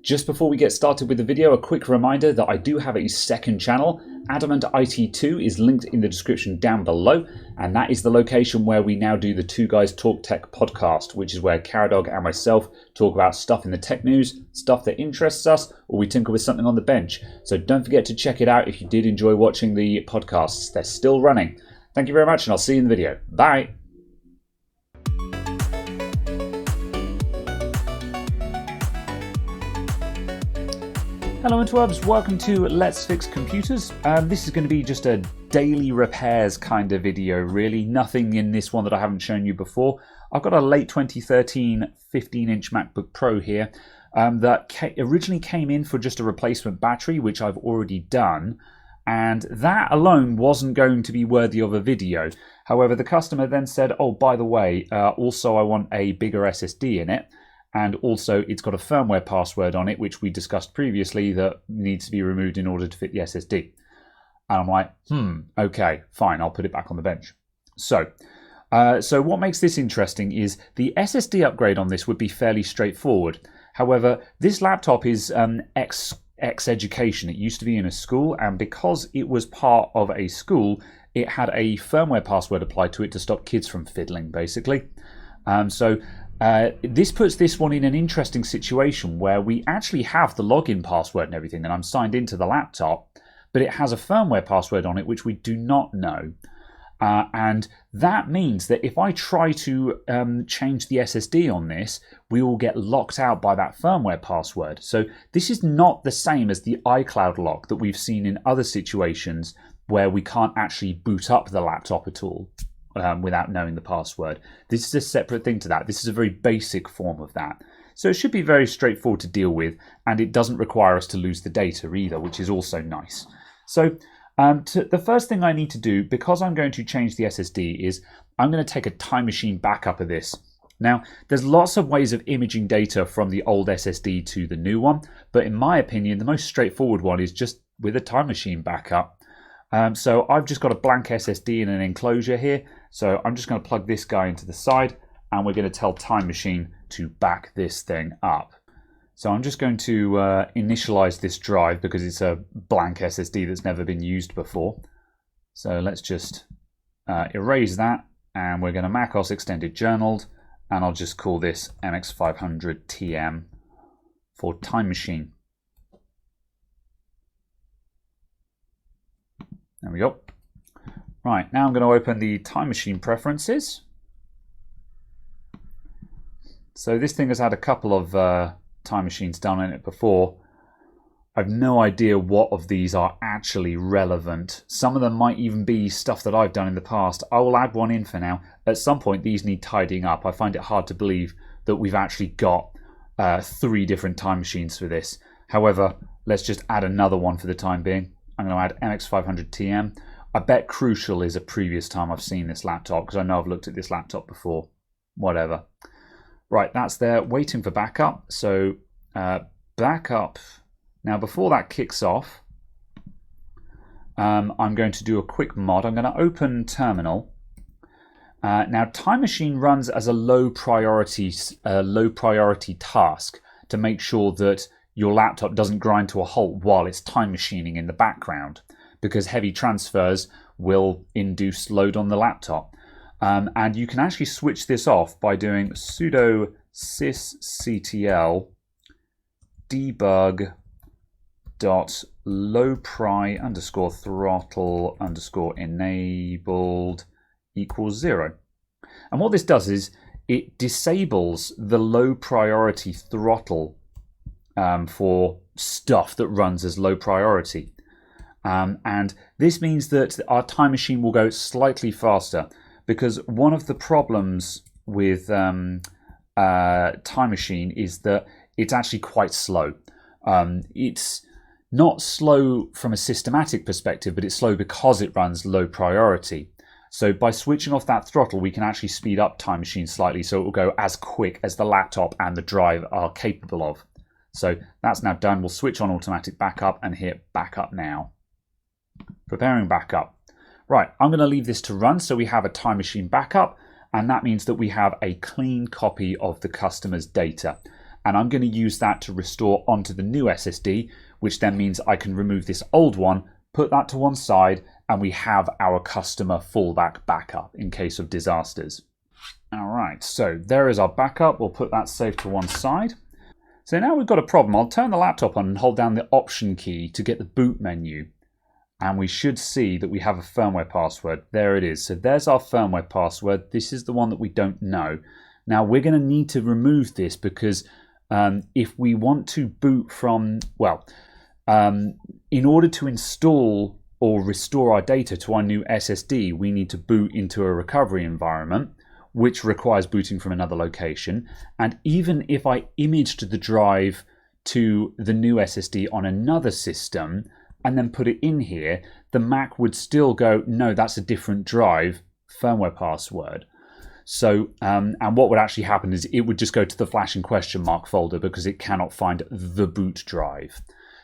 Just before we get started with the video, a quick reminder that I do have a second channel. Adamant IT2 is linked in the description down below, and that is the location where we now do the Two Guys Talk Tech podcast, which is where Caradog and myself talk about stuff in the tech news, stuff that interests us, or we tinker with something on the bench. So don't forget to check it out if you did enjoy watching the podcasts. They're still running. Thank you very much, and I'll see you in the video. Bye. Hello interwebs, welcome to Let's Fix Computers. This is going to be just a daily repairs kind of video really, nothing in this one that I haven't shown you before. I've got a late 2013 15-inch MacBook Pro here that originally came in for just a replacement battery, which I've already done, and that alone wasn't going to be worthy of a video. However, the customer then said, oh, by the way, also I want a bigger SSD in it. And also it's got a firmware password on it, which we discussed previously, that needs to be removed in order to fit the SSD. And I'm like, okay, fine, I'll put it back on the bench. So what makes this interesting is the SSD upgrade on this would be fairly straightforward. However, this laptop is ex-education. It used to be in a school, and because it was part of a school, it had a firmware password applied to it to stop kids from fiddling, basically. This puts this one in an interesting situation where we actually have the login password and everything, and I'm signed into the laptop, but it has a firmware password on it which we do not know. And that means that if I try to change the SSD on this, we will get locked out by that firmware password. So this is not the same as the iCloud lock that we've seen in other situations where we can't actually boot up the laptop at all. Without knowing the password. This is a separate thing to that. This is a very basic form of that. So it should be very straightforward to deal with, and it doesn't require us to lose the data either, which is also nice. So the first thing I need to do, because I'm going to change the SSD, is I'm going to take a time machine backup of this. Now, there's lots of ways of imaging data from the old SSD to the new one, but in my opinion, the most straightforward one is just with a time machine backup. So I've just got a blank SSD in an enclosure here. So I'm just going to plug this guy into the side, and we're going to tell Time Machine to back this thing up. So I'm just going to initialize this drive because it's a blank SSD that's never been used before. So let's just erase that, and we're going to macOS extended journaled, and I'll just call this MX500TM for Time Machine. There we go. Right, now I'm going to open the Time Machine preferences. So this thing has had a couple of Time Machines done in it before. I've no idea what of these are actually relevant. Some of them might even be stuff that I've done in the past. I will add one in for now. At some point these need tidying up. I find it hard to believe that we've actually got 3 different Time Machines for this. However, let's just add another one for the time being. I'm going to add MX500TM. I bet Crucial is a previous time I've seen this laptop, because I know I've looked at this laptop before. Whatever. Right, that's there, waiting for backup. So backup. Now before that kicks off, I'm going to do a quick mod. I'm going to open Terminal. Now Time Machine runs as a low priority task to make sure that your laptop doesn't grind to a halt while it's time machining in the background, because heavy transfers will induce load on the laptop. And you can actually switch this off by doing sudo sysctl debug.lowpri_throttle_enabled equals 0. And what this does is it disables the low priority throttle for stuff that runs as low priority. And this means that our Time Machine will go slightly faster, because one of the problems with Time Machine is that it's actually quite slow. It's not slow from a systematic perspective, but it's slow because it runs low priority. So by switching off that throttle, we can actually speed up Time Machine slightly, so it will go as quick as the laptop and the drive are capable of. So that's now done. We'll switch on automatic backup and hit backup now. Preparing backup. Right, I'm going to leave this to run so we have a Time Machine backup, and that means that we have a clean copy of the customer's data. and I'm going to use that to restore onto the new SSD, which then means I can remove this old one, put that to one side, and we have our customer fallback backup in case of disasters. All right, so there is our backup. We'll put that safe to one side. So now we've got a problem. I'll turn the laptop on and hold down the Option key to get the boot menu. And we should see that we have a firmware password. There it is. So there's our firmware password. This is the one that we don't know. Now we're going to need to remove this because if we want to boot from, well, in order to install or restore our data to our new SSD, we need to boot into a recovery environment, which requires booting from another location. And even if I imaged the drive to the new SSD on another system and then put it in here, the Mac would still go, no, that's a different drive, firmware password. So, and what would actually happen is it would just go to the flashing question mark folder because it cannot find the boot drive.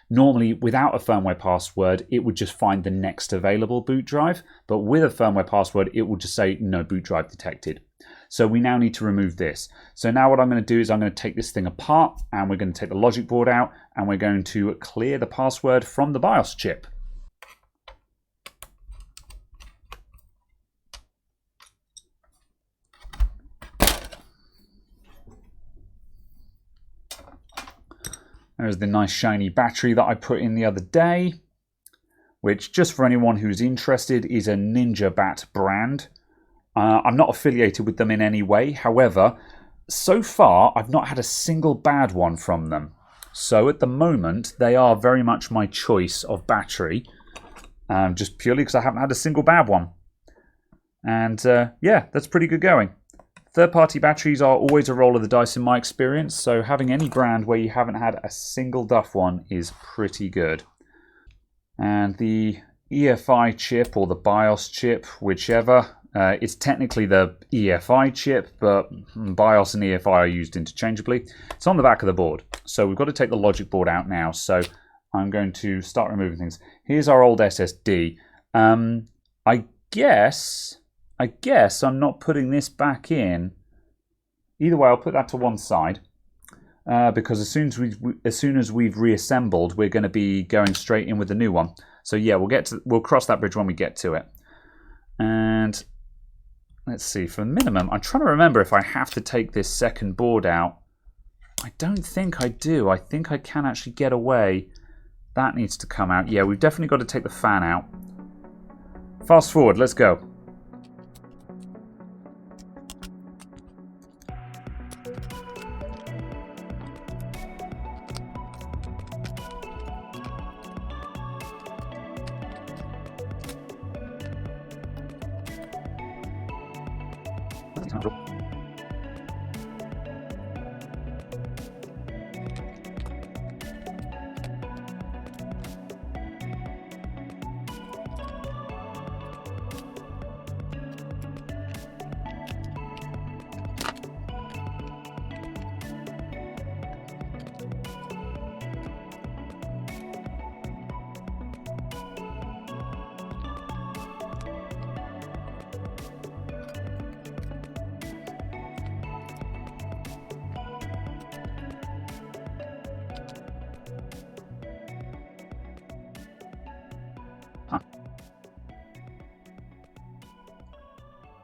Normally, without a firmware password, it would just find the next available boot drive. But with a firmware password, it will just say no boot drive detected. So we now need to remove this. So now what I'm going to do is I'm going to take this thing apart and we're going to take the logic board out and we're going to clear the password from the BIOS chip. There's the nice shiny battery that I put in the other day, which, just for anyone who's interested, is a NinjaBat brand. I'm not affiliated with them in any way. However, so far I've not had a single bad one from them. So at the moment they are very much my choice of battery, just purely because I haven't had a single bad one. And yeah, that's pretty good going. Third-party batteries are always a roll of the dice in my experience, so having any brand where you haven't had a single duff one is pretty good. And the EFI chip or the BIOS chip, whichever, it's technically the EFI chip, but BIOS and EFI are used interchangeably. It's on the back of the board, so we've got to take the logic board out now, so I'm going to start removing things. Here's our old SSD. I guess I'm not putting this back in. Either way, I'll put that to one side because as soon as we've reassembled, we're going to be going straight in with the new one. So yeah, we'll cross that bridge when we get to it. And let's see, for minimum, I'm trying to remember if I have to take this second board out. I don't think I do. I think I can actually get away. That needs to come out. Yeah, we've definitely got to take the fan out. Fast forward, let's go.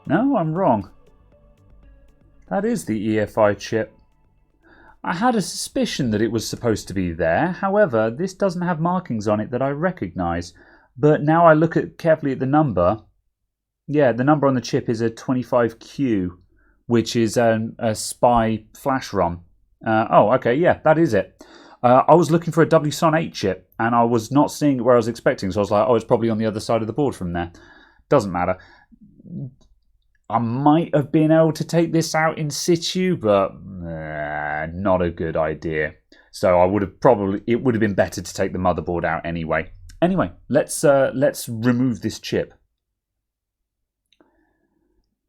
No, I'm wrong. That is the EFI chip. I had a suspicion that it was supposed to be there. However, this doesn't have markings on it that I recognise. But now I look carefully at the number. Yeah, the number on the chip is a 25Q, which is a SPI flash ROM. Oh, okay, yeah, that is it. I was looking for a WSON 8 chip, and I was not seeing it where I was expecting, so I was like, oh, it's probably on the other side of the board from there. Doesn't matter. I might have been able to take this out in situ, but not a good idea. So I would have it would have been better to take the motherboard out anyway. Anyway, let's remove this chip.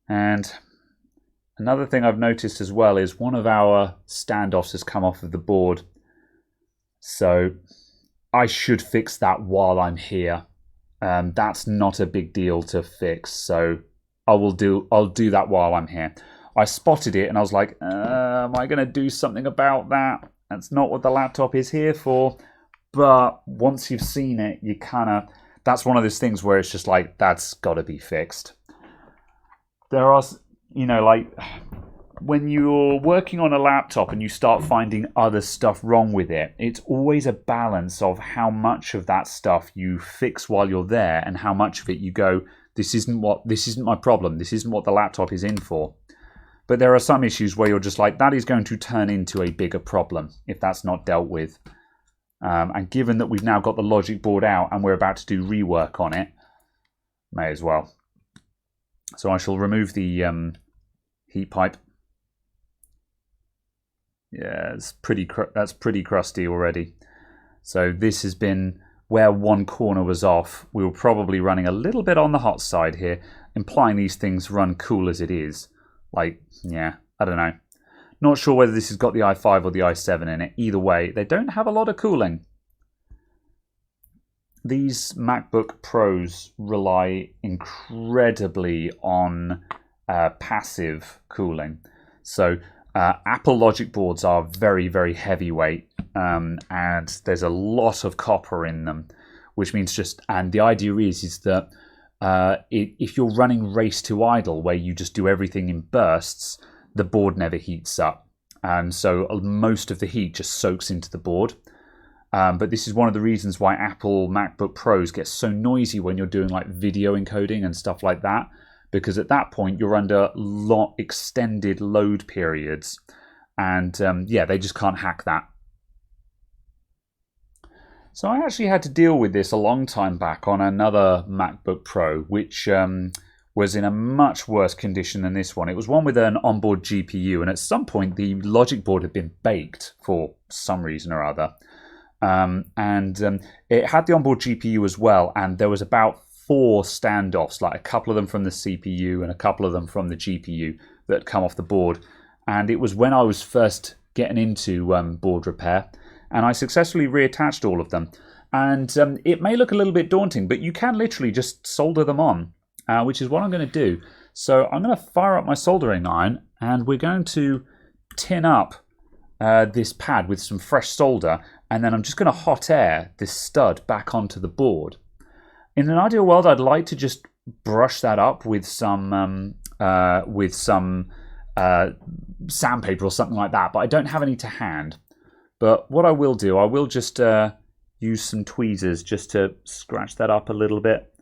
And another thing I've noticed as well is one of our standoffs has come off of the board. So I should fix that while I'm here. That's not a big deal to fix, so I'll do that while I'm here. I spotted it and I was like, am I going to do something about that? That's not what the laptop is here for. But once you've seen it, you kind of, that's one of those things where it's just like, that's got to be fixed. There are, you know, like when you're working on a laptop and you start finding other stuff wrong with it, it's always a balance of how much of that stuff you fix while you're there and how much of it you go, this isn't my problem. This isn't what the laptop is in for. But there are some issues where you're just like, that is going to turn into a bigger problem if that's not dealt with. And given that we've now got the logic board out and we're about to do rework on it, may as well. So I shall remove the heat pipe. Yeah, that's pretty crusty already. So this has been where one corner was off. We were probably running a little bit on the hot side here, implying these things run cool as it is. Like, yeah, I don't know. Not sure whether this has got the i5 or the i7 in it. Either way, they don't have a lot of cooling. These MacBook Pros rely incredibly on passive cooling. So Apple logic boards are very, very heavyweight, and there's a lot of copper in them, which means and the idea is that if you're running race to idle, where you just do everything in bursts, the board never heats up. And so most of the heat just soaks into the board. But this is one of the reasons why Apple MacBook Pros get so noisy when you're doing like video encoding and stuff like that. Because at that point, you're under extended load periods. And yeah, they just can't hack that. So I actually had to deal with this a long time back on another MacBook Pro, which was in a much worse condition than this one. It was one with an onboard GPU, and at some point the logic board had been baked for some reason or other. It had the onboard GPU as well, and there was about 4 standoffs, like a couple of them from the CPU and a couple of them from the GPU that had come off the board. And it was when I was first getting into board repair, and I successfully reattached all of them. And it may look a little bit daunting, but you can literally just solder them on, which is what I'm going to do. So I'm going to fire up my soldering iron, and we're going to tin up this pad with some fresh solder, and then I'm just going to hot air this stud back onto the board. In an ideal world, I'd like to just brush that up with some sandpaper or something like that, but I don't have any to hand. But what I will do, I will just use some tweezers just to scratch that up a little bit,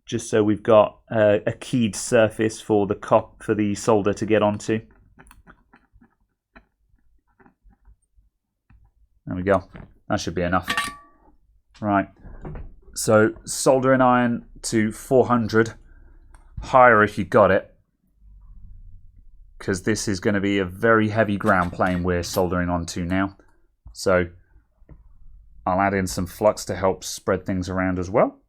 just so we've got a keyed surface for the solder to get onto. There we go. That should be enough. Right. So soldering iron to 400, higher if you got it, because this is going to be a very heavy ground plane we're soldering onto now. So I'll add in some flux to help spread things around as well.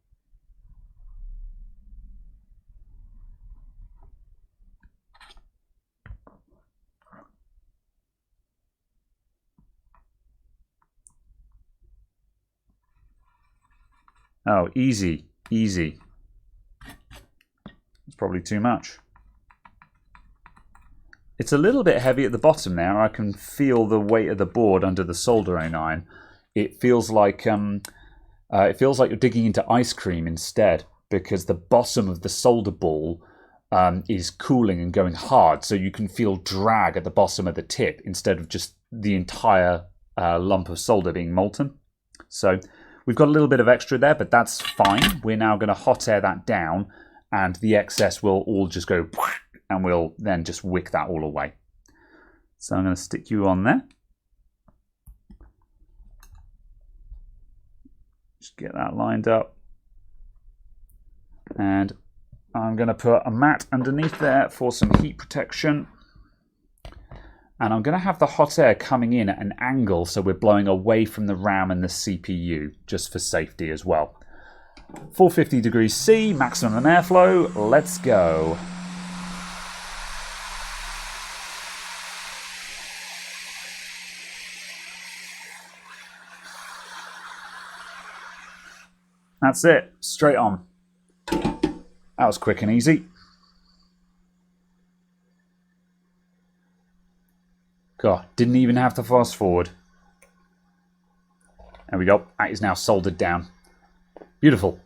Oh, easy, easy. It's probably too much. It's a little bit heavy at the bottom now. I can feel the weight of the board under the soldering iron. It feels like you're digging into ice cream instead, because the bottom of the solder ball is cooling and going hard, so you can feel drag at the bottom of the tip instead of just the entire lump of solder being molten. So we've got a little bit of extra there, but that's fine. We're now going to hot air that down, and the excess will all just go, and we'll then just wick that all away. So I'm going to stick you on there. Just get that lined up. And I'm going to put a mat underneath there for some heat protection. And I'm going to have the hot air coming in at an angle, so we're blowing away from the RAM and the CPU, just for safety as well. 450 degrees C, maximum airflow. Let's go. That's it, straight on. That was quick and easy. God, didn't even have to fast forward. There we go. That is now soldered down. Beautiful.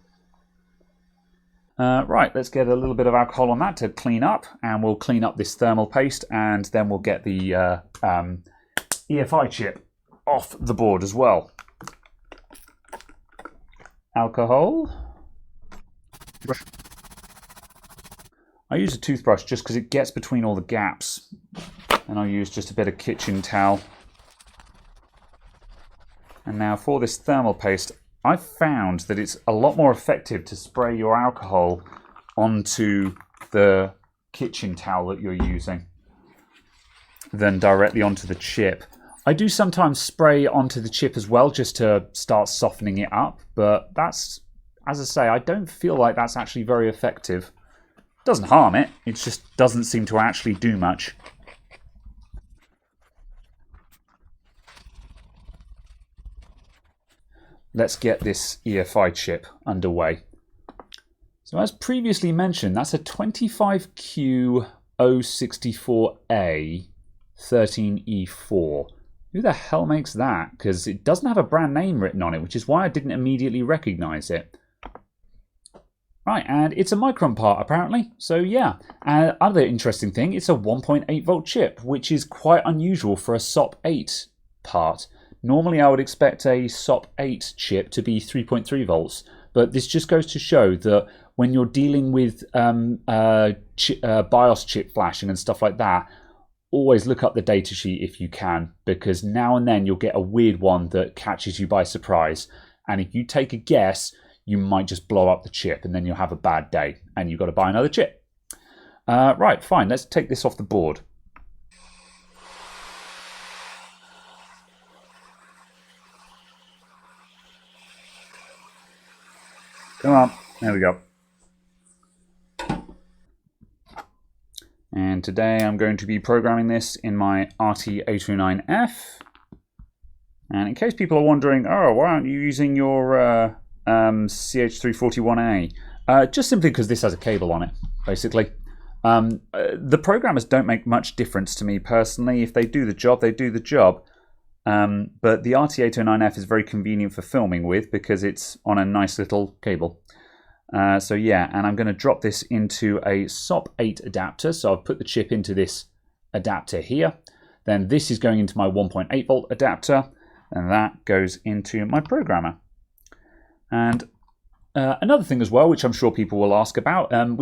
Right, let's get a little bit of alcohol on that to clean up, and we'll clean up this thermal paste, and then we'll get the EFI chip off the board as well. Alcohol. I use a toothbrush just because it gets between all the gaps, and I'll use just a bit of kitchen towel. And now for this thermal paste, I've found that it's a lot more effective to spray your alcohol onto the kitchen towel that you're using than directly onto the chip. I do sometimes spray onto the chip as well just to start softening it up, but that's, as I say, I don't feel like that's actually very effective. It doesn't harm it, it just doesn't seem to actually do much. Let's get this EFI chip underway. So as previously mentioned, that's a 25Q064A 13E4. Who the hell makes that? Because it doesn't have a brand name written on it, which is why I didn't immediately recognize it. Right, and it's a Micron part apparently. So yeah, other interesting thing, it's a 1.8 volt chip, which is quite unusual for a SOP 8 part. Normally I would expect a SOP 8 chip to be 3.3 volts, but this just goes to show that when you're dealing with BIOS chip flashing and stuff like that, always look up the datasheet if you can, because now and then you'll get a weird one that catches you by surprise, and if you take a guess, you might just blow up the chip and then you'll have a bad day and you've got to buy another chip. Right, fine, let's take this off the board. Come on, there we go. And today I'm going to be programming this in my RT809F. And in case people are wondering, oh, why aren't you using your CH341A? Just simply because this has a cable on it, basically. The programmers don't make much difference to me personally. If they do the job, they do the job. But the RT809F is very convenient for filming with because it's on a nice little cable. So yeah, and I'm going to drop this into a SOP 8 adapter. So I've put the chip into this adapter here. Then this is going into my 1.8 volt adapter. And that goes into my programmer. And another thing as well, which I'm sure people will ask about, in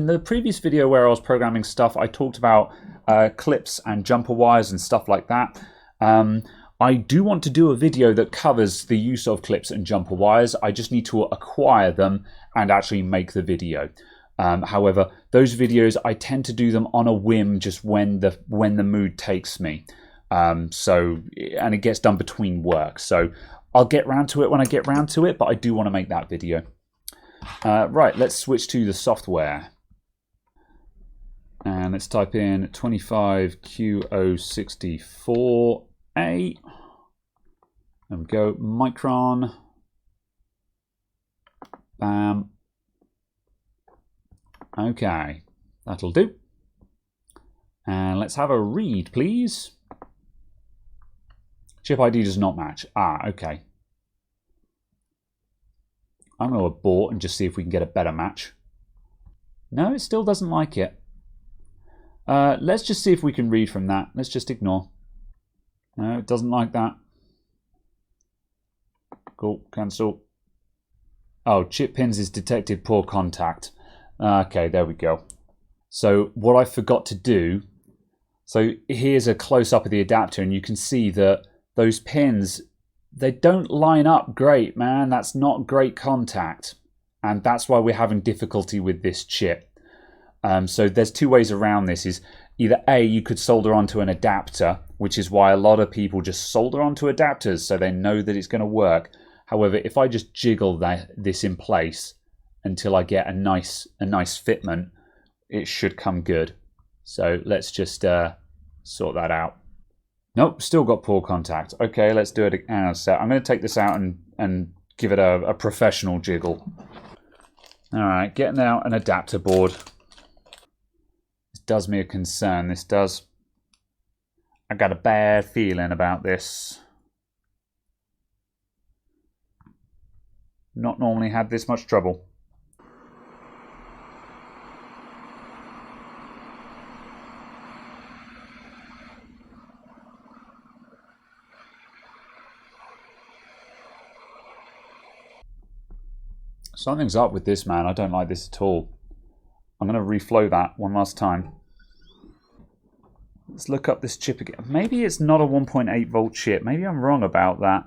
the previous video where I was programming stuff, I talked about clips and jumper wires and stuff like that. I do want to do a video that covers the use of clips and jumper wires. I just need to acquire them and actually make the video. However, those videos, I tend to do them on a whim, just when the mood takes me. And it gets done between work. So I'll get round to it when I get round to it, but I do want to make that video. Right, let's switch to the software. And let's type in 25Q064A. There we go, Micron. Bam. Okay, that'll do. And let's have a read, please. Chip ID does not match. Ah, okay. I'm going to abort and just see if we can get a better match. No, it still doesn't like it. Let's just see if we can read from that. Let's just ignore. No, it doesn't like that. Cool, cancel. Oh, chip pins is detected poor contact. Okay, there we go. So what I forgot to do, so here's a close-up of the adapter, and you can see that those pins, they don't line up great, man. That's not great contact. And that's why we're having difficulty with this chip. So there's two ways around this. Is either A, you could solder onto an adapter, which is why a lot of people just solder onto adapters so they know that it's going to work. However, if I just jiggle this in place until I get a nice fitment, it should come good. So let's just sort that out. Nope, still got poor contact. Okay, let's do it again. So I'm going to take this out and give it a professional jiggle. All right, getting out an adapter board. This does me a concern, this does. I got a bad feeling about this. Not normally had this much trouble. Something's up with this, man. I don't like this at all. I'm going to reflow that one last time. Let's look up this chip again. Maybe it's not a 1.8 volt chip. Maybe I'm wrong about that.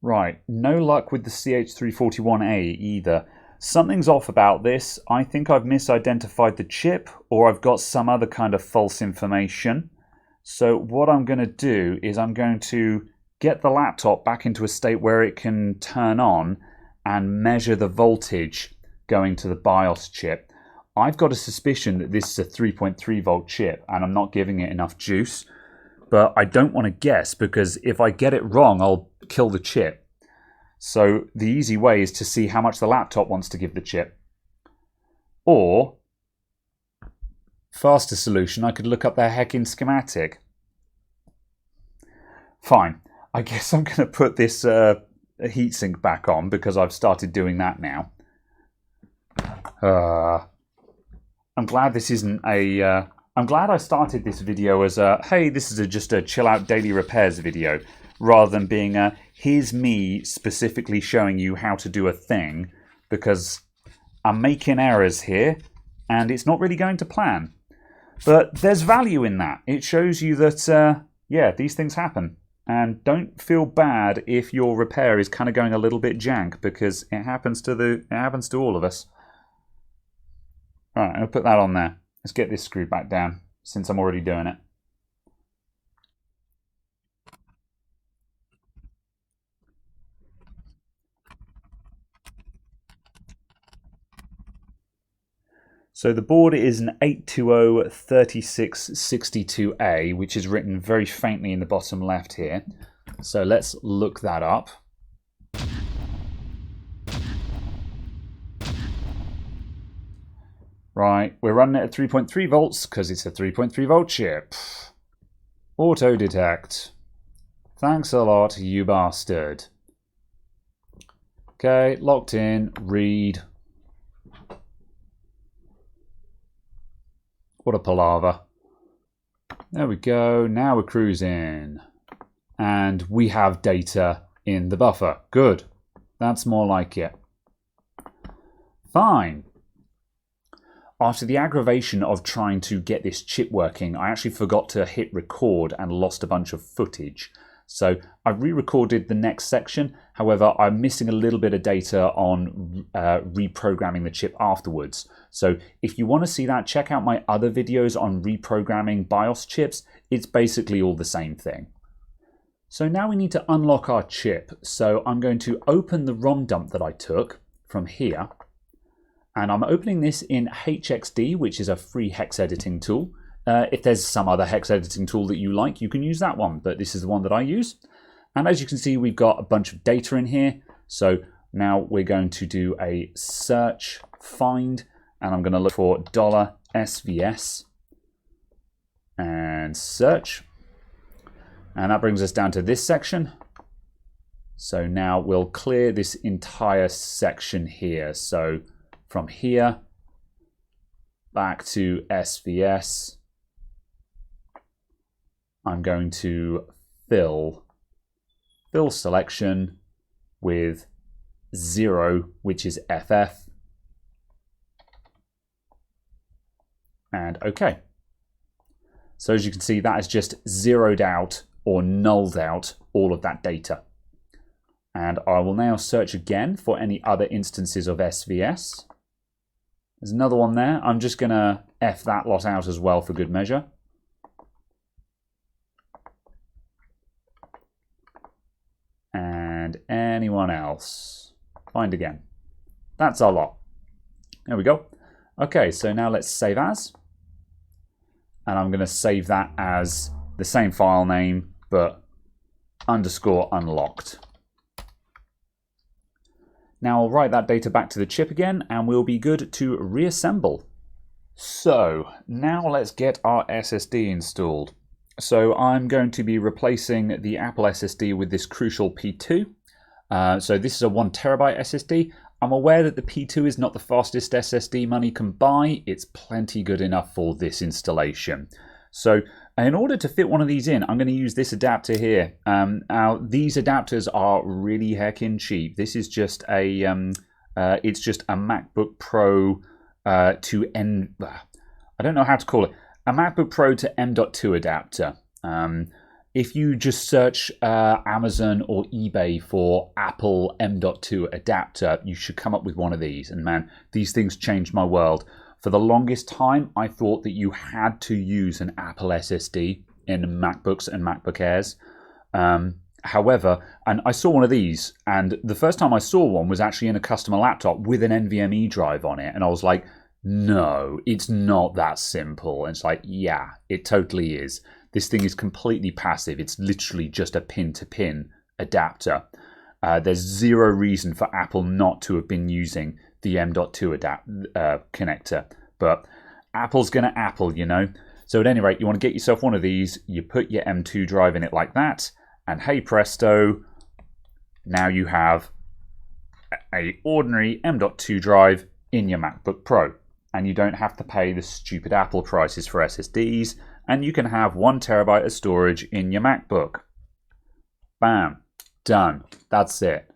Right, no luck with the CH341A either. Something's off about this. I think I've misidentified the chip, or I've got some other kind of false information. So what I'm going to do is I'm going to get the laptop back into a state where it can turn on and measure the voltage going to the BIOS chip. I've got a suspicion that this is a 3.3 volt chip and I'm not giving it enough juice, but I don't want to guess because if I get it wrong, I'll kill the chip. So the easy way is to see how much the laptop wants to give the chip. Or, faster solution, I could look up their heckin' schematic. Fine, I guess I'm going to put this heatsink back on because I've started doing that now. I'm glad this isn't a... I'm glad I started this video as a, hey, this is just a chill out daily repairs video, rather than being a, here's me specifically showing you how to do a thing, because I'm making errors here, and it's not really going to plan. But there's value in that. It shows you that, yeah, these things happen. And don't feel bad if your repair is kind of going a little bit jank, because it happens to all of us. All right, I'll put that on there. Let's get this screwed back down, since I'm already doing it. So the board is an 820-3662A, which is written very faintly in the bottom left here. So let's look that up. Right, we're running it at 3.3 volts because it's a 3.3 volt chip. Auto detect. Thanks a lot, you bastard. Okay, locked in, read. What a palaver. There we go, now we're cruising. And we have data in the buffer. Good. That's more like it. Fine. After the aggravation of trying to get this chip working, I actually forgot to hit record and lost a bunch of footage. So I re-recorded the next section. However, I'm missing a little bit of data on reprogramming the chip afterwards. So if you want to see that, check out my other videos on reprogramming BIOS chips. It's basically all the same thing. So now we need to unlock our chip. So I'm going to open the ROM dump that I took from here. And I'm opening this in HXD, which is a free hex editing tool. If there's some other hex editing tool that you like, you can use that one, but this is the one that I use. And as you can see, we've got a bunch of data in here. So now we're going to do a search find, and I'm going to look for $SVS and search. And that brings us down to this section. So now we'll clear this entire section here. So from here back to SVS, I'm going to fill selection with 0, which is FF, and OK. So as you can see, that has just zeroed out or nulled out all of that data. And I will now search again for any other instances of SVS. There's another one there. I'm just going to F that lot out as well for good measure. And anyone else. Find again. That's our lot. There we go. Okay, so now let's save as. And I'm going to save that as the same file name, but underscore unlocked. Now I'll write that data back to the chip again, and we'll be good to reassemble. So now let's get our SSD installed. So I'm going to be replacing the Apple SSD with this Crucial P2. So this is a 1TB SSD. I'm aware that the P2 is not the fastest SSD money can buy. It's plenty good enough for this installation. So in order to fit one of these in, I'm going to use this adapter here. Now these adapters are really heckin' cheap. This is just a it's just a MacBook Pro to N. I don't know how to call it. A MacBook Pro to M.2 adapter. If you just search Amazon or eBay for Apple M.2 adapter, you should come up with one of these. And man, these things changed my world. For the longest time, I thought that you had to use an Apple SSD in MacBooks and MacBook Airs. However, and I saw one of these, and the first time I saw one was actually in a customer laptop with an NVMe drive on it. And I was like, no, it's not that simple. And it's like, yeah, it totally is. This thing is completely passive. It's literally just a pin-to-pin adapter. There's zero reason for Apple not to have been using the M.2 connector. But Apple's going to Apple, you know. So at any rate, you want to get yourself one of these. You put your M.2 drive in it like that. And hey presto, now you have an ordinary M.2 drive in your MacBook Pro. And you don't have to pay the stupid Apple prices for SSDs. And you can have 1TB of storage in your MacBook. Bam, done. That's it.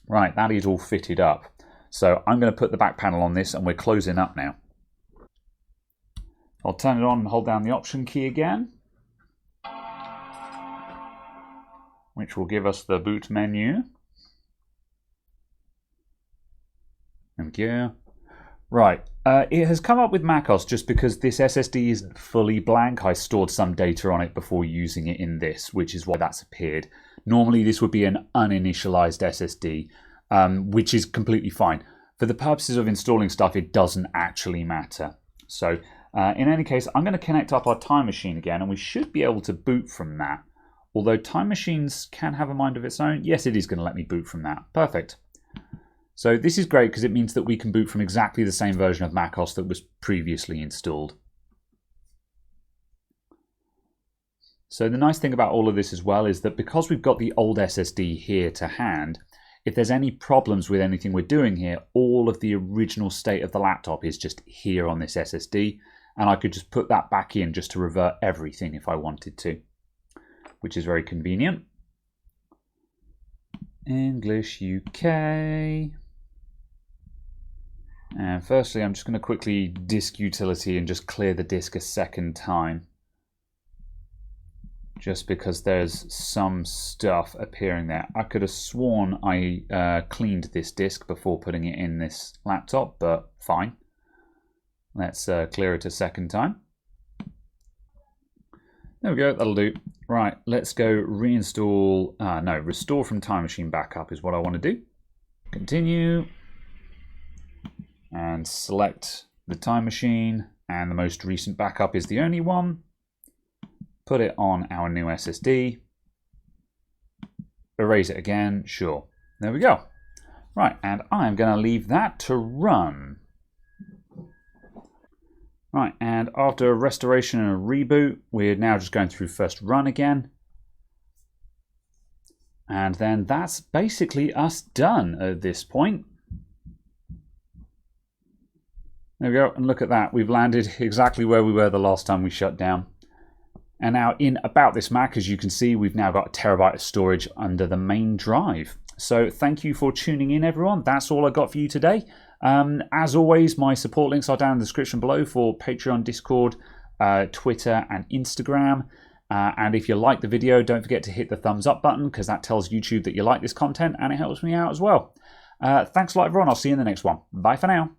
Right, that is all fitted up. So I'm going to put the back panel on this and we're closing up now. I'll turn it on and hold down the Option key again, which will give us the boot menu. There we go. Right, it has come up with macOS just because this SSD isn't fully blank. I stored some data on it before using it in this, which is why that's appeared. Normally this would be an uninitialized SSD, which is completely fine. For the purposes of installing stuff, it doesn't actually matter. So in any case, I'm going to connect up our Time Machine again, and we should be able to boot from that. Although Time Machines can have a mind of its own. Yes, it is going to let me boot from that. Perfect. So this is great because it means that we can boot from exactly the same version of macOS that was previously installed. So the nice thing about all of this as well is that because we've got the old SSD here to hand, if there's any problems with anything we're doing here, all of the original state of the laptop is just here on this SSD, and I could just put that back in just to revert everything if I wanted to, which is very convenient. English UK. And firstly, I'm just going to quickly disk utility and just clear the disk a second time. Just because there's some stuff appearing there. I could have sworn I cleaned this disk before putting it in this laptop, but fine. Let's clear it a second time. There we go, that'll do. Right, let's go reinstall, no, restore from Time Machine backup is what I want to do. Continue. And select the Time Machine, and the most recent backup is the only one. Put it on our new SSD. Erase it again, sure. There we go. Right, and I'm going to leave that to run. Right, and after a restoration and a reboot, we're now just going through first run again. And then that's basically us done at this point. There we go, and look at that. We've landed exactly where we were the last time we shut down. And now in About This Mac, as you can see, we've now got 1 terabyte of storage under the main drive. So thank you for tuning in, everyone. That's all I got for you today. As always, my support links are down in the description below for Patreon, Discord, Twitter, and Instagram. And if you like the video, don't forget to hit the thumbs up button because that tells YouTube that you like this content and it helps me out as well. Thanks a lot, everyone. I'll see you in the next one. Bye for now.